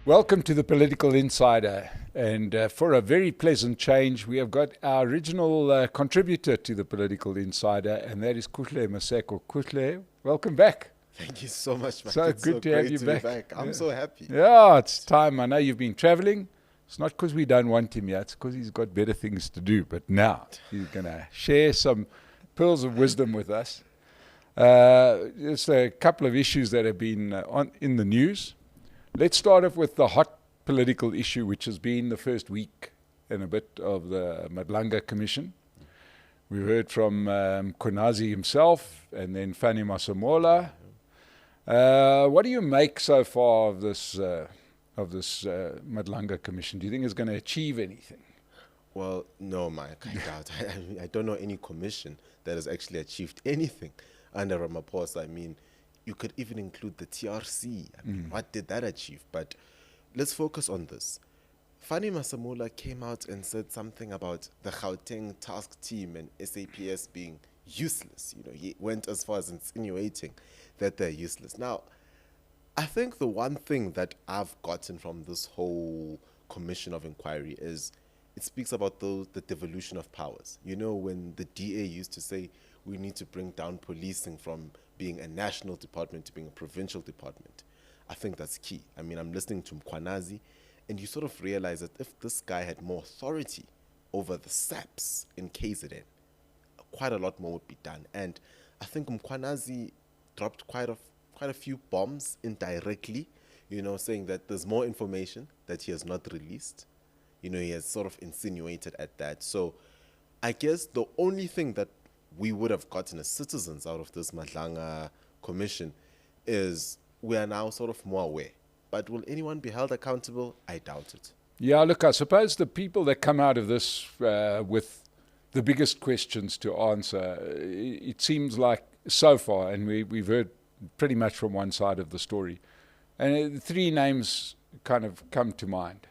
Welcome to the Political Insider, and for a very pleasant change, we have got our original contributor to the Political Insider, and that is Kuhle Maseko. Kuhle, welcome back. Thank you so much, Mike. So it's good so to have great you to back. Be back. I'm so happy. Yeah, it's time. I know you've been traveling. It's not because we don't want him yet, it's because he's got better things to do. But now he's going to share some pearls of wisdom with us. There's a couple of issues that have been in the news. Let's start off with the hot political issue, which has been the first week and a bit of the Madlanga Commission. We've heard from Konazi himself and then Fanny Masemola. What do you make so far of this Madlanga Commission? Do you think it's going to achieve anything? Well, no, Mike, I doubt. I don't know any commission that has actually achieved anything under Ramaphosa. I mean, you could even include the TRC. I mean, what did that achieve? But let's focus on this. Fanny Masemola came out and said something about the Gauteng task team and SAPS being useless. You know, he went as far as insinuating that they're useless. Now, I think the one thing that I've gotten from this whole commission of inquiry is it speaks about the devolution of powers. You know, when the DA used to say we need to bring down policing from being a national department to being a provincial department, I think that's key. I mean, I'm listening to Mkwanazi, and you sort of realize that if this guy had more authority over the SAPS in KZN, quite a lot more would be done. And I think Mkwanazi dropped quite a few bombs indirectly, you know, saying that there's more information that he has not released. You know, he has sort of insinuated at that. So I guess the only thing that we would have gotten as citizens out of this Madlanga Commission is we are now sort of more aware. But will anyone be held accountable? I doubt it. Yeah, look, I suppose the people that come out of this with the biggest questions to answer, it seems like so far, and we've heard pretty much from one side of the story, and three names kind of come to mind.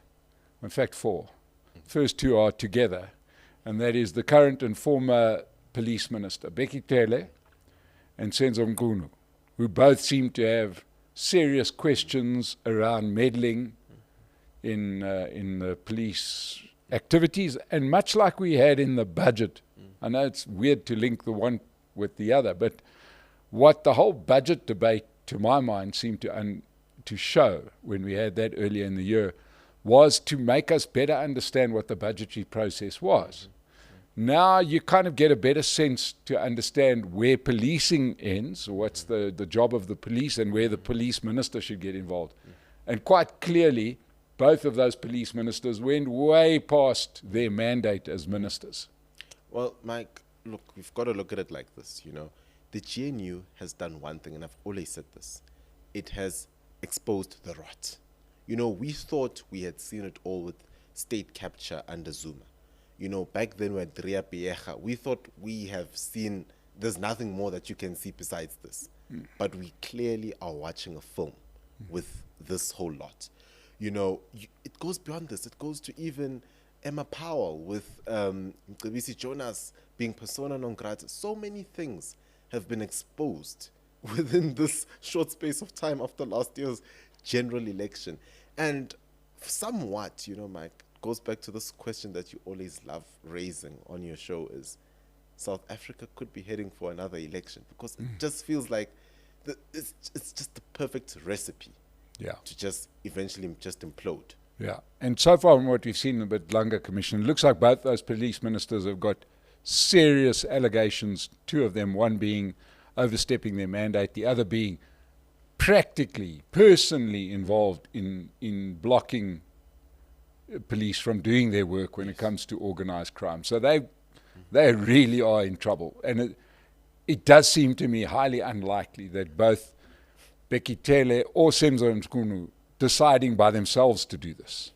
In fact, four. First two are together, and that is the current and former police minister, Bekitele and Senzo Mkunu, who both seem to have serious questions around meddling in the police activities, and much like we had in the budget. I know it's weird to link the one with the other, but what the whole budget debate, to my mind, seemed to show when we had that earlier in the year was to make us better understand what the budgetary process was. Now you kind of get a better sense to understand where policing ends, or what's the job of the police, and where the police minister should get involved. And quite clearly, both of those police ministers went way past their mandate as ministers. Well, Mike, look, we've got to look at it like this, you know. The GNU has done one thing, and I've always said this. It has exposed the rot. You know, we thought we had seen it all with state capture under Zuma. You know, back then with Ria Pieja, we thought we have seen, there's nothing more that you can see besides this. But we clearly are watching a film with this whole lot. You know, it goes beyond this. It goes to even Emma Powell with Mcebisi Jonas being persona non grata. So many things have been exposed within this short space of time after last year's general election. And somewhat, you know, Mike, goes back to this question that you always love raising on your show is South Africa could be heading for another election, because it just feels like it's just the perfect recipe to just eventually just implode. Yeah, and so far from what we've seen in the Madlanga Commission, it looks like both those police ministers have got serious allegations, two of them, one being overstepping their mandate, the other being practically, personally involved in blocking police from doing their work when it comes to organized crime. So they really are in trouble. And it does seem to me highly unlikely that both Bekitele or Senzo Mkunu deciding by themselves to do this.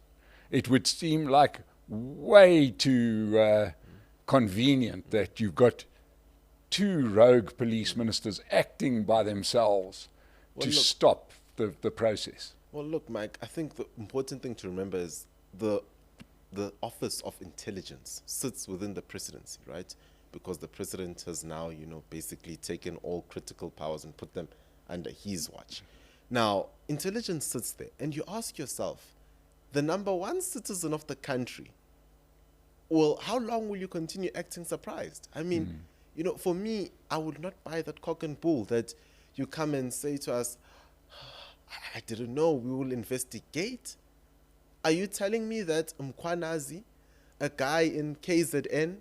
It would seem like way too convenient that you've got two rogue police ministers acting by themselves to stop the process. Well, look, Mike, I think the important thing to remember is the Office of Intelligence sits within the Presidency, right? Because the President has now, you know, basically taken all critical powers and put them under his watch. Now, intelligence sits there, and you ask yourself, the number one citizen of the country, well, how long will you continue acting surprised? I mean, you know, for me, I would not buy that cock and bull that you come and say to us, I didn't know, we will investigate. Are you telling me that Mkwanazi, a guy in KZN,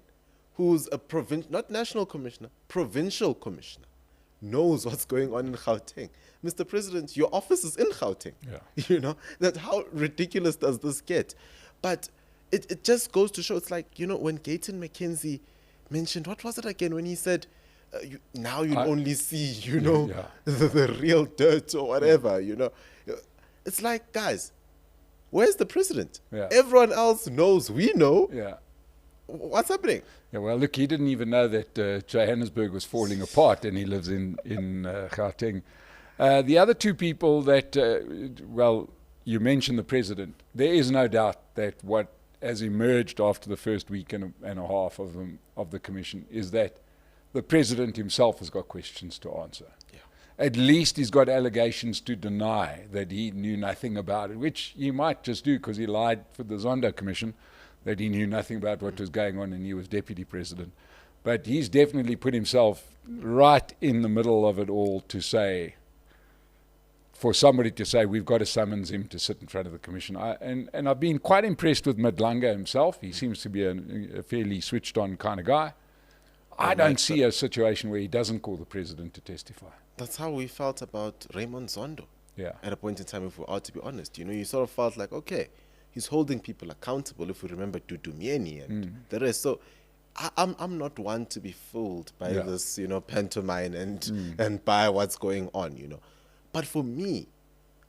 who's a not national commissioner, provincial commissioner, knows what's going on in Gauteng? Mr. President, your office is in Gauteng. Yeah. You know, that how ridiculous does this get? But it just goes to show, it's like, you know, when Gayton McKenzie mentioned, what was it again, when he said, now you'll only see, you know, the real dirt or whatever, you know. It's like, guys, where's the president? Yeah. Everyone else knows, we know. Yeah. What's happening? Yeah, well, look, he didn't even know that Johannesburg was falling apart, and he lives in Gauteng. The other two people that, well, you mentioned the president. There is no doubt that what has emerged after the first week and a half of the commission is that the president himself has got questions to answer. Yeah. At least he's got allegations to deny that he knew nothing about it, which he might just do because he lied for the Zondo Commission, that he knew nothing about what was going on and he was deputy president. But he's definitely put himself right in the middle of it all to say, for somebody to say, we've got to summons him to sit in front of the commission. And I've been quite impressed with Madlanga himself. He seems to be a fairly switched on kind of guy. I don't see a situation where he doesn't call the president to testify. That's how we felt about Raymond Zondo. Yeah. At a point in time, if we are to be honest, you know, you sort of felt like, okay, he's holding people accountable. If we remember Dudumieni and the rest. So I'm not one to be fooled by this, you know, pantomime and by what's going on, you know. But for me,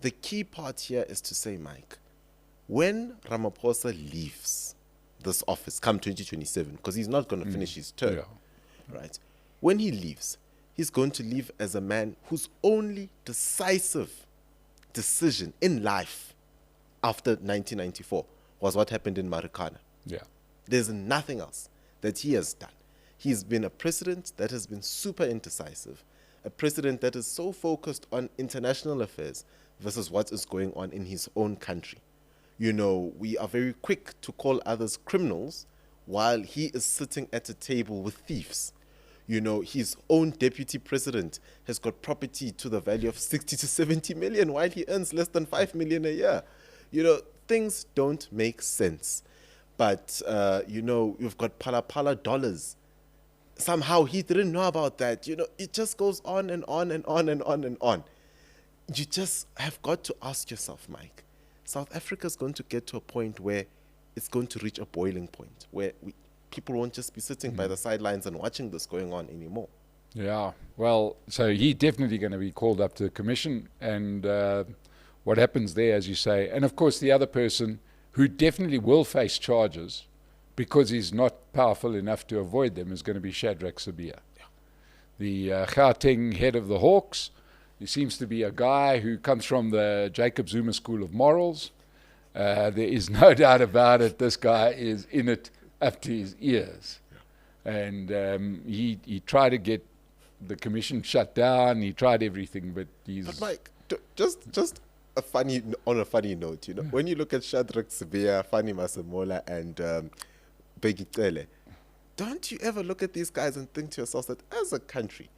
the key part here is to say, Mike, when Ramaphosa leaves this office come 2027, because he's not going to finish his term, right? When he leaves, he's going to leave as a man whose only decisive decision in life after 1994 was what happened in Marikana. Yeah. There's nothing else that he has done. He's been a president that has been super indecisive, a president that is so focused on international affairs versus what is going on in his own country. You know, we are very quick to call others criminals while he is sitting at a table with thieves. You know, his own deputy president has got property to the value of 60 to 70 million while he earns less than 5 million a year. You know, things don't make sense. But, you know, you've got pala dollars. Somehow he didn't know about that. You know, it just goes on and on and on and on and on. You just have got to ask yourself, Mike, South Africa is going to get to a point where it's going to reach a boiling point where people won't just be sitting by the sidelines and watching this going on anymore. Yeah, well, so he's definitely going to be called up to the commission, and what happens there, as you say. And of course, the other person who definitely will face charges because he's not powerful enough to avoid them is going to be Shadrack Sibiya, the Gauteng head of the Hawks. He seems to be a guy who comes from the Jacob Zuma School of Morals. There is no doubt about it. This guy is in it up to his ears. And he tried to get the commission shut down. He tried everything, but he's... But Mike, just on a funny note, you know, when you look at Shadrack Sibiya, Fanny Masemola, and Bheki Cele, don't you ever look at these guys and think to yourself that as a country,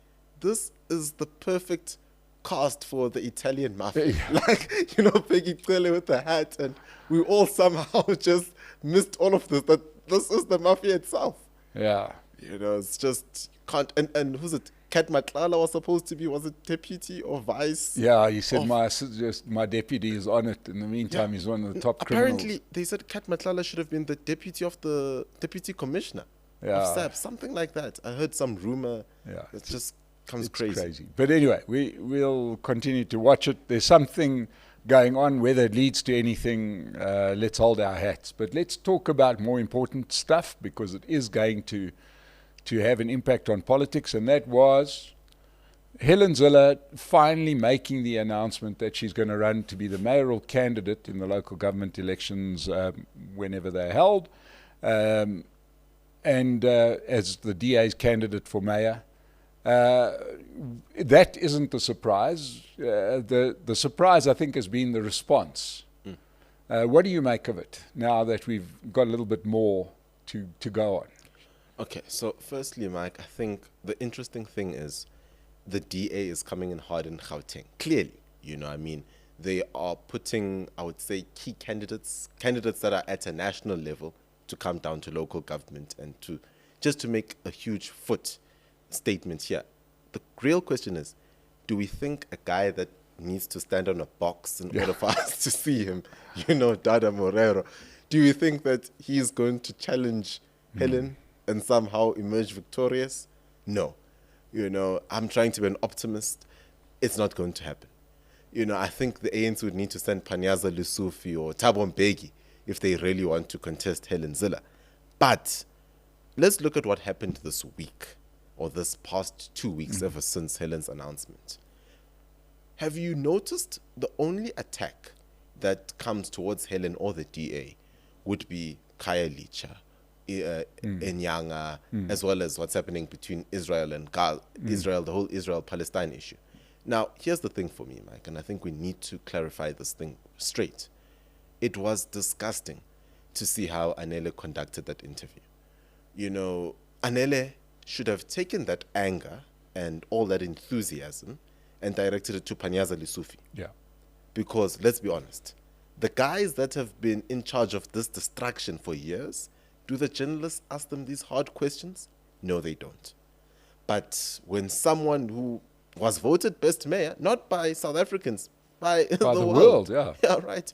this is the perfect cast for the Italian mafia? Like, you know, Bheki Cele with the hat, and we all somehow just missed all of this, that this is the mafia itself. Yeah. You know, it's just, can't, and who's it? Kat Matlala was supposed to be, was it deputy or vice? Yeah, he said my deputy is on it. In the meantime, he's one of the top Apparently, criminals. they said Kat Matlala should have been the deputy of the deputy commissioner of SAPS, something like that. I heard some rumor. Yeah, it just comes crazy. But anyway, we'll continue to watch it. There's something going on. Whether it leads to anything, let's hold our hats. But let's talk about more important stuff, because it is going to have an impact on politics, and that was Helen Zille finally making the announcement that she's going to run to be the mayoral candidate in the local government elections whenever they're held, and as the DA's candidate for mayor. That isn't the surprise. The surprise, I think, has been the response. What do you make of it now that we've got a little bit more to go on? Okay, so firstly, Mike, I think the interesting thing is the DA is coming in hard in Gauteng. Clearly, they are putting, I would say, key candidates that are at a national level to come down to local government and to make a huge foot statement here. The real question is, do we think a guy that needs to stand on a box in order for us to see him, Dada Morero, do you think that he's going to challenge Helen and somehow emerge victorious? No. I'm trying to be an optimist. It's not going to happen. I think the ANC would need to send Panyaza Lusufi or Thabo Mbeki if they really want to contest Helen Zille. But let's look at what happened this week, or this past 2 weeks ever since Helen's announcement. Have you noticed the only attack that comes towards Helen or the DA would be Kaya Licha, Enyanga, as well as what's happening between Israel and Israel, the whole Israel-Palestine issue. Now, here's the thing for me, Mike, and I think we need to clarify this thing straight. It was disgusting to see how Anele conducted that interview. Anele should have taken that anger and all that enthusiasm and directed it to Panyaza Lesufi. Yeah. Because, let's be honest, the guys that have been in charge of this distraction for years, do the journalists ask them these hard questions? No, they don't. But when someone who was voted best mayor, not by South Africans, by the world, yeah, right,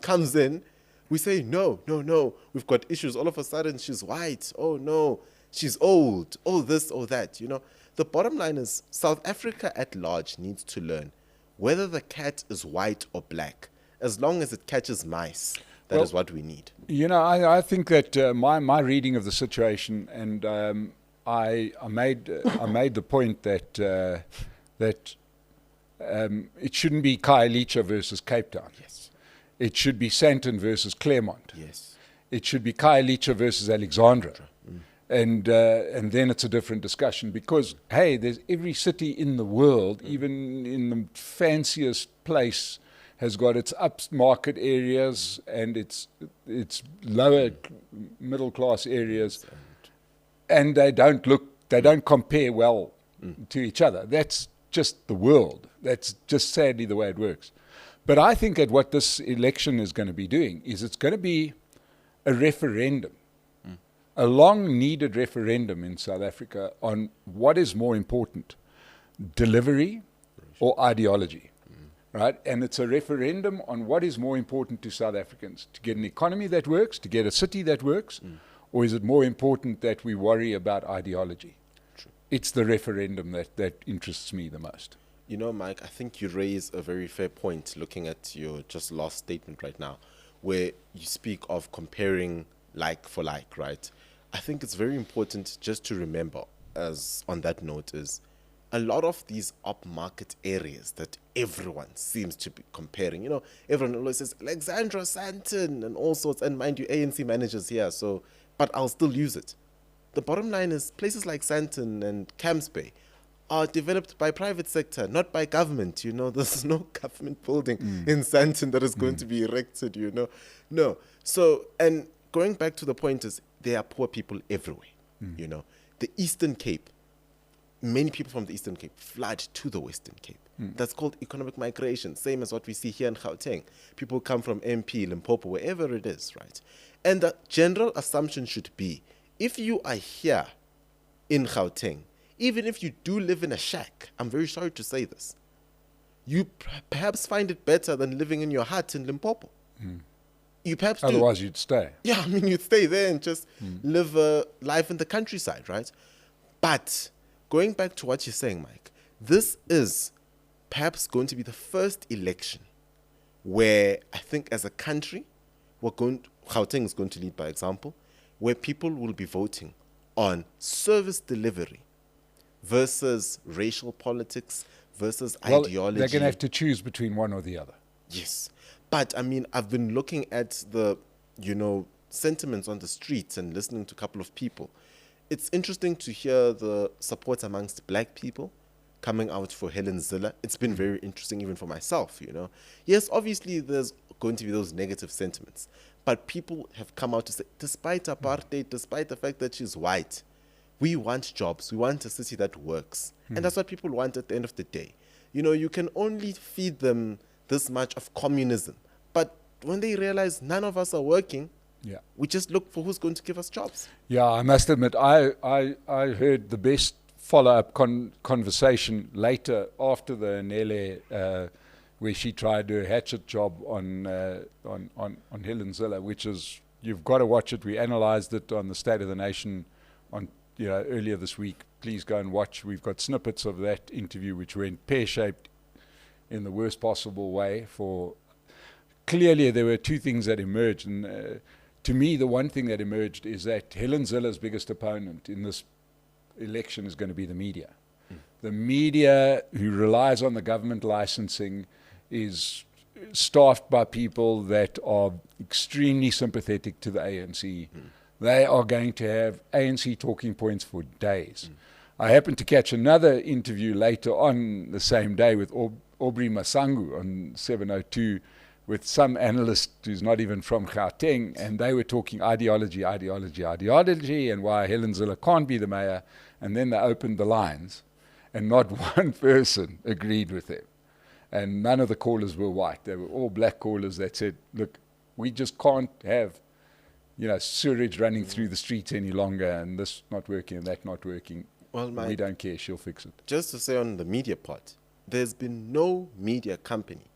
comes in, we say, no, we've got issues. All of a sudden, she's white. Oh, no, she's old. Oh, this, oh, that, The bottom line is South Africa at large needs to learn whether the cat is white or black. As long as it catches mice, that is what we need. I think that my reading of the situation, and I made the point that it shouldn't be Khayelitsha versus Cape Town. Yes. It should be Sandton versus Claremont. Yes. It should be Khayelitsha versus Alexandra. And then it's a different discussion because, hey, there's every city in the world, even in the fanciest place, has got its upmarket areas and its lower middle class areas, and they don't compare well to each other. That's just the world. That's just sadly the way it works. But I think that what this election is going to be doing is it's going to be a referendum. A long-needed referendum in South Africa on what is more important, delivery or ideology, right? And it's a referendum on what is more important to South Africans, to get an economy that works, to get a city that works, or is it more important that we worry about ideology? True. It's the referendum that interests me the most. Mike, I think you raise a very fair point looking at your just last statement right now, where you speak of comparing like for like, right? I think it's very important just to remember, as on that note, is a lot of these upmarket areas that everyone seems to be comparing. Everyone always says Alexandra, Sandton, and all sorts, and mind you, ANC managers here, but I'll still use it. The bottom line is places like Sandton and Camps Bay are developed by private sector, not by government. There's no government building in Sandton that is going to be erected, No. So, and going back to the point is, there are poor people everywhere. The Eastern Cape, many people from the Eastern Cape flood to the Western Cape. That's called economic migration, same as what we see here in Gauteng. People come from MP, Limpopo, wherever it is, right? And the general assumption should be, if you are here in Gauteng, even if you do live in a shack, I'm very sorry to say this, you perhaps find it better than living in your hut in Limpopo. You perhaps Otherwise, you'd stay. Yeah, you'd stay there and just live a life in the countryside, right? But going back to what you're saying, Mike, this is perhaps going to be the first election where I think as a country, Gauteng is going to lead by example, where people will be voting on service delivery versus racial politics versus ideology. They're going to have to choose between one or the other. Yes. But, I've been looking at the, sentiments on the streets and listening to a couple of people. It's interesting to hear the support amongst black people coming out for Helen Zille. It's been very interesting even for myself, you know. Yes, obviously there's going to be those negative sentiments, but people have come out to say, despite apartheid, despite the fact that she's white, we want jobs. We want a city that works. And that's what people want at the end of the day. You know, you can only feed them this much of communism. But when they realize none of us are working, Yeah. we just look for who's going to give us jobs. Yeah, I must admit, I heard the best follow-up conversation later after the Nele, where she tried her hatchet job on Helen Zille, which is, you've got to watch it. We analysed it on the State of the Nation on earlier this week. Please go and watch. We've got snippets of that interview, which went pear-shaped in the worst possible way. For clearly, there were two things that emerged, and to me, the one thing that emerged is that Helen Zille's biggest opponent in this election is going to be the media. The media, who relies on the government licensing, is staffed by people that are extremely sympathetic to the ANC. They are going to have ANC talking points for days. I happened to catch another interview later on the same day with Aubrey Masangu on 702 with some analyst who's not even from Gauteng, and they were talking ideology, and why Helen Zille can't be the mayor. And then they opened the lines, and not one person agreed with them. And none of the callers were white. They were all black callers that said, look, we just can't have sewage running through the streets any longer, and this not working and that not working. Well, we don't care, she'll fix it. Just to say on the media part, there's been no media company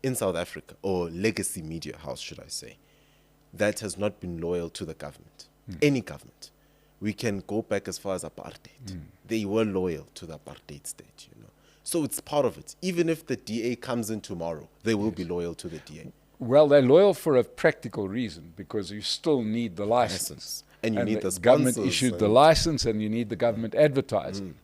in South Africa, or legacy media house, should I say, that has not been loyal to the government. Any government. We can go back as far as apartheid. They were loyal to the apartheid state, So it's part of it. Even if the DA comes in tomorrow, they will be loyal to the DA. Well, they're loyal for a practical reason, because you still need the license. And you need the government issued the license, and you need the government advertising.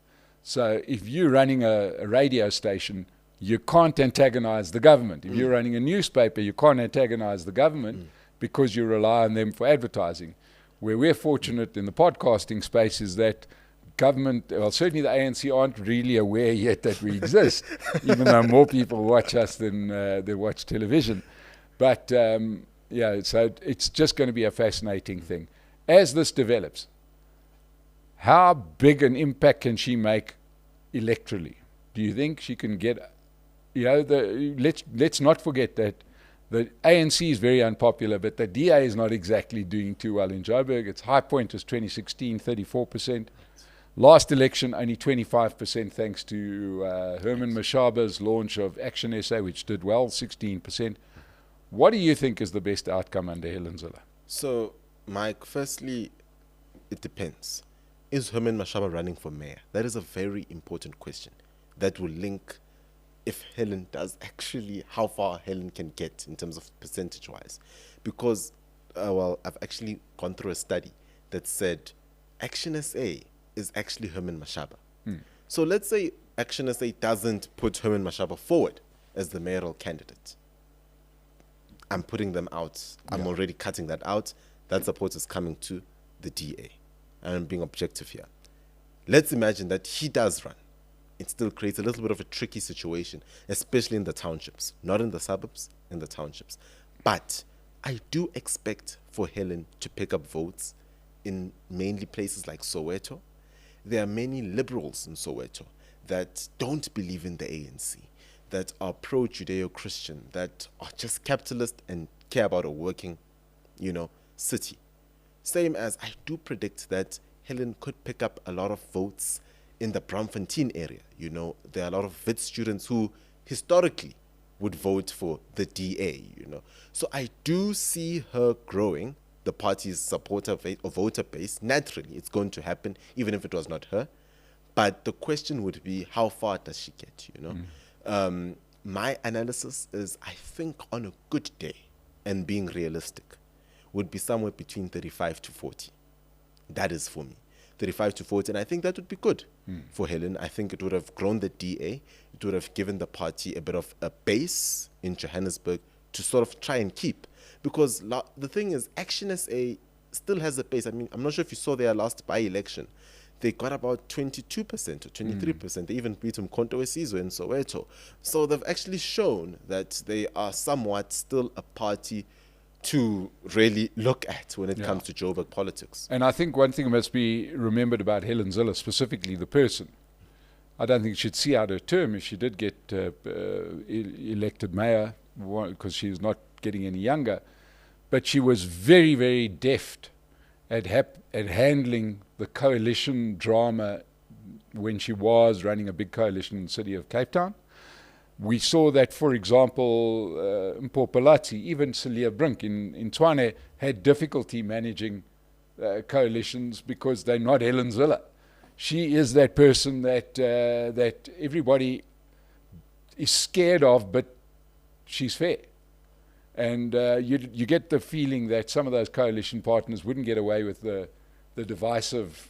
So if you're running a radio station, you can't antagonize the government. If you're running a newspaper, you can't antagonize the government because you rely on them for advertising. Where we're fortunate in the podcasting space is that government, well, certainly the ANC aren't really aware yet that we exist, even though more people watch us than they watch television. But so it's just going to be a fascinating thing. As this develops, how big an impact can she make electorally? Do you think she can get, let's not forget that the ANC is very unpopular, but the DA is not exactly doing too well in Joburg. Its high point was 2016, 34%. Last election, only 25%, thanks to Herman Mashaba's launch of Action SA, which did well, 16%. What do you think is the best outcome under Helen Zille? So, Mike, firstly, it depends. Is Herman Mashaba running for mayor? That is a very important question that will link if Helen does actually, how far Helen can get in terms of percentage-wise. Because, I've actually gone through a study that said Action SA is actually Herman Mashaba. So let's say Action SA doesn't put Herman Mashaba forward as the mayoral candidate. I'm putting them out. I'm already cutting that out. That support is coming to the DA. And I'm being objective here. Let's imagine that he does run. It still creates a little bit of a tricky situation, especially in the townships. Not in the suburbs, in the townships. But I do expect for Helen to pick up votes in mainly places like Soweto. There are many liberals in Soweto that don't believe in the ANC, that are pro-Judeo-Christian, that are just capitalist and care about a working, city. Same as I do predict that Helen could pick up a lot of votes in the Braamfontein area. There are a lot of Wit students who historically would vote for the DA, So I do see her growing the party's supporter or voter base. Naturally, it's going to happen, even if it was not her. But the question would be, how far does she get, My analysis is, I think on a good day, and being realistic, would be somewhere between 35 to 40. That is for me. 35 to 40, and I think that would be good for Helen. I think it would have grown the DA. It would have given the party a bit of a base in Johannesburg to sort of try and keep. Because the thing is, Action SA still has a base. I mean, I'm not sure if you saw their last by-election. They got about 22% or 23%. They even beat Mkhonto Wesizwe in Soweto. So they've actually shown that they are somewhat still a party to really look at when it comes to Joburg politics. And I think one thing must be remembered about Helen Zille, specifically the person. I don't think she'd see out her term if she did get elected mayor, because she's not getting any younger. But she was very, very deft at handling the coalition drama when she was running a big coalition in the city of Cape Town. We saw that, for example, Mpopolati, even Celia Brink in Tshwane, had difficulty managing coalitions because they're not Helen Zille. She is that person that everybody is scared of, but she's fair. And you get the feeling that some of those coalition partners wouldn't get away with the divisive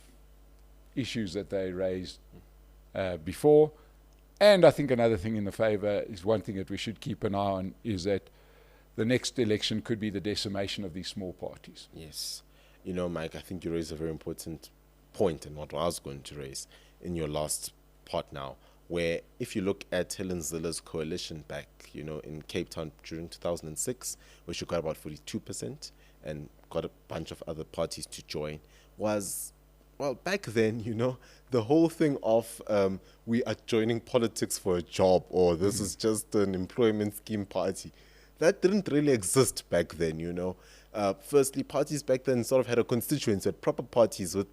issues that they raised before. And I think another thing in the favour is one thing that we should keep an eye on is that the next election could be the decimation of these small parties. Yes. You know, Mike, I think you raised a very important point, and what I was going to raise in your last part now, where if you look at Helen Zille's coalition back, you know, in Cape Town during 2006, where she got about 42% and got a bunch of other parties to join, was, well, back then, you know, the whole thing of we are joining politics for a job, or this is just an employment scheme party, that didn't really exist back then, you know. Firstly, parties back then sort of had a constituency, had proper parties with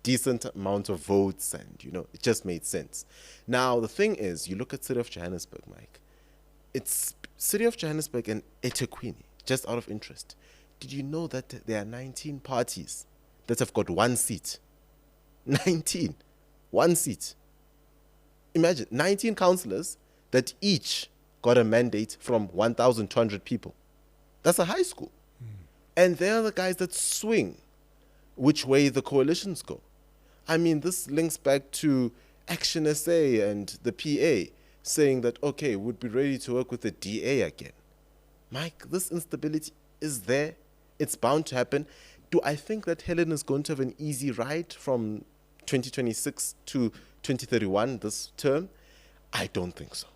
decent amount of votes, and, you know, it just made sense. Now, the thing is, you look at City of Johannesburg, Mike. It's City of Johannesburg and eThekwini, just out of interest. Did you know that there are 19 parties that have got one seat? 19. One seat. Imagine, 19 councillors that each got a mandate from 1,200 people. That's a high school. And they're the guys that swing which way the coalitions go. I mean, this links back to Action SA and the PA saying that, okay, we'd be ready to work with the DA again. Mike, this instability is there. It's bound to happen. Do I think that Helen is going to have an easy ride from 2026 to 2031 this term? I don't think so.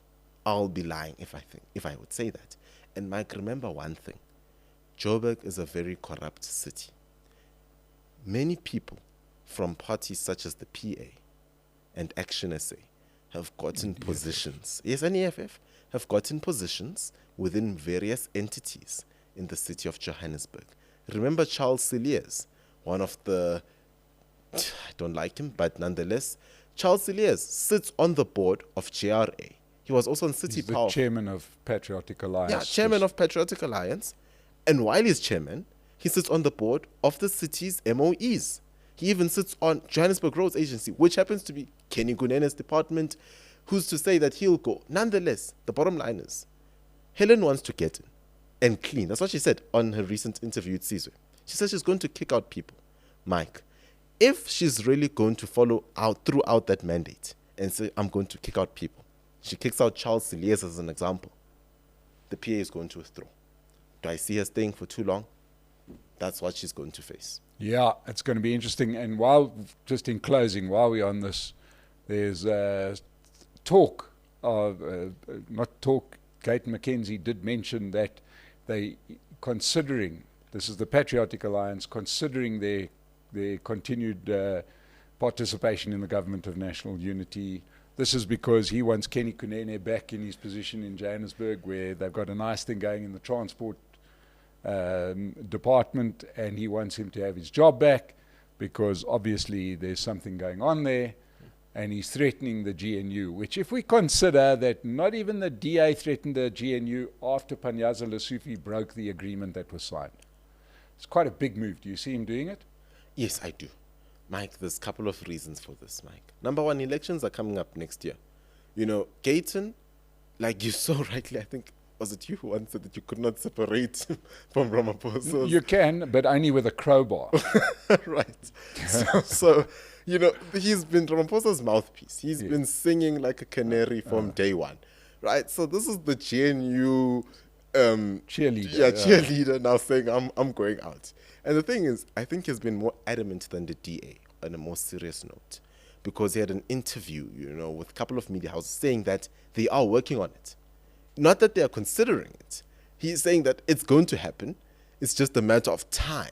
I'll be lying if I would say that. And Mike, remember one thing. Joburg is a very corrupt city. Many people from parties such as the PA and Action SA have gotten positions. Yes, and EFF have gotten positions within various entities in the city of Johannesburg. Remember Charles Cilliers, one of the, I don't like him, but nonetheless, Charles Cilliers sits on the board of JRA. He was also on City He's Power. the chairman of Patriotic Alliance. Yeah, chairman of Patriotic Alliance. And while he's chairman, he sits on the board of the city's MOEs. He even sits on Johannesburg Roads Agency, which happens to be Kenny Gunene's department. Who's to say that he'll go? Nonetheless, the bottom line is, Helen wants to get in and clean. That's what she said on her recent interview with Sizwe. She says she's going to kick out people. Mike, if she's really going to follow out throughout that mandate and say, I'm going to kick out people, she kicks out Charles Cilliers as an example, the PA is going to withdraw. Do I see her staying for too long? That's what she's going to face. Yeah, it's going to be interesting. And just in closing, while we're on this, there's talk of, not talk, Kate McKenzie did mention that they considering, this is the Patriotic Alliance, considering their continued participation in the government of national unity. This is because he wants Kenny Kunene back in his position in Johannesburg, where they've got a nice thing going in the transport department, and he wants him to have his job back because obviously there's something going on there, and he's threatening the GNU, which if we consider that not even the DA threatened the GNU after Panyaza Lesufi broke the agreement that was signed. It's quite a big move. Do you see him doing it? Yes, I do. Mike, there's a couple of reasons for this, Mike. Number one, elections are coming up next year. You know, Gayton, like you so rightly, I think, was it you who once said that you could not separate from Ramaphosa? You can, but only with a crowbar. Right. So, you know, he's been Ramaphosa's mouthpiece. He's been singing like a canary from day one. Right? So this is the GNU cheerleader. Yeah, cheerleader now saying, I'm going out. And the thing is, I think he's been more adamant than the DA on a more serious note, because he had an interview, with a couple of media houses saying that they are working on it. Not that they are considering it. He's saying that it's going to happen. It's just a matter of time.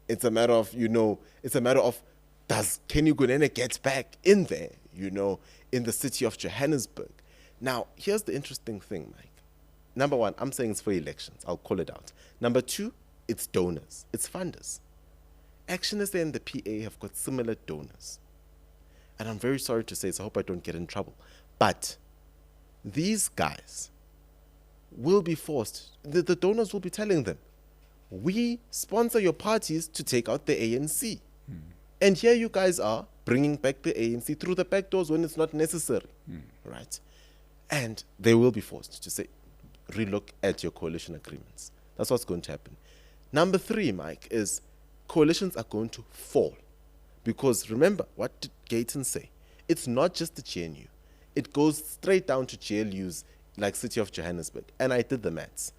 It's a matter of, does Kenny Gunene get back in there, in the city of Johannesburg? Now, here's the interesting thing, Mike. Number one, I'm saying it's for elections. I'll call it out. Number two, it's donors. It's funders. Action SA and the PA have got similar donors. And I'm very sorry to say this, I hope I don't get in trouble. But these guys will be forced, the donors will be telling them, we sponsor your parties to take out the ANC. And here you guys are bringing back the ANC through the back doors when it's not necessary, right? And they will be forced to say, relook at your coalition agreements. That's what's going to happen. Number three, Mike, is coalitions are going to fall. Because remember, what did Gayton say? It's not just the GNU. It goes straight down to GLUs like City of Johannesburg. And I did the maths.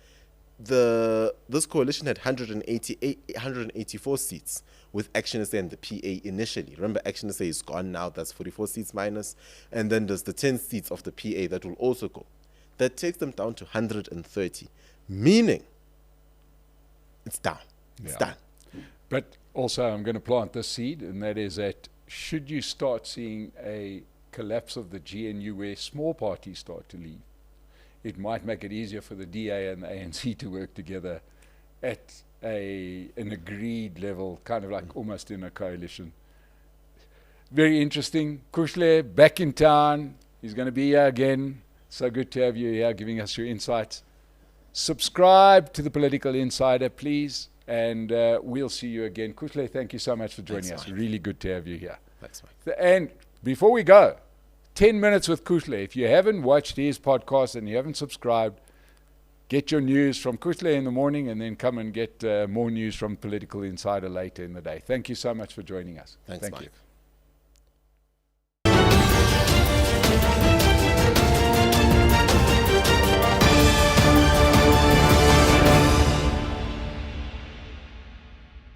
This coalition had 184 seats with Action SA and the PA initially. Remember, Action SA is gone now. That's 44 seats minus. And then there's the 10 seats of the PA that will also go. That takes them down to 130, meaning it's down. It's done. But also, I'm going to plant this seed, and that is that should you start seeing a collapse of the GNU where small parties start to leave, it might make it easier for the DA and the ANC to work together at an agreed level, kind of like almost in a coalition. Very interesting. Kushle, back in town. He's going to be here again. So good to have you here giving us your insights. Subscribe to the Political Insider, please, and we'll see you again. Kushle, thank you so much for joining us. Mike. Really good to have you here. Thanks, Mike. And before we go, 10 minutes with Kushle. If you haven't watched his podcast and you haven't subscribed, get your news from Kushle in the morning and then come and get more news from Political Insider later in the day. Thank you so much for joining us. Thanks, Thank Mike. you.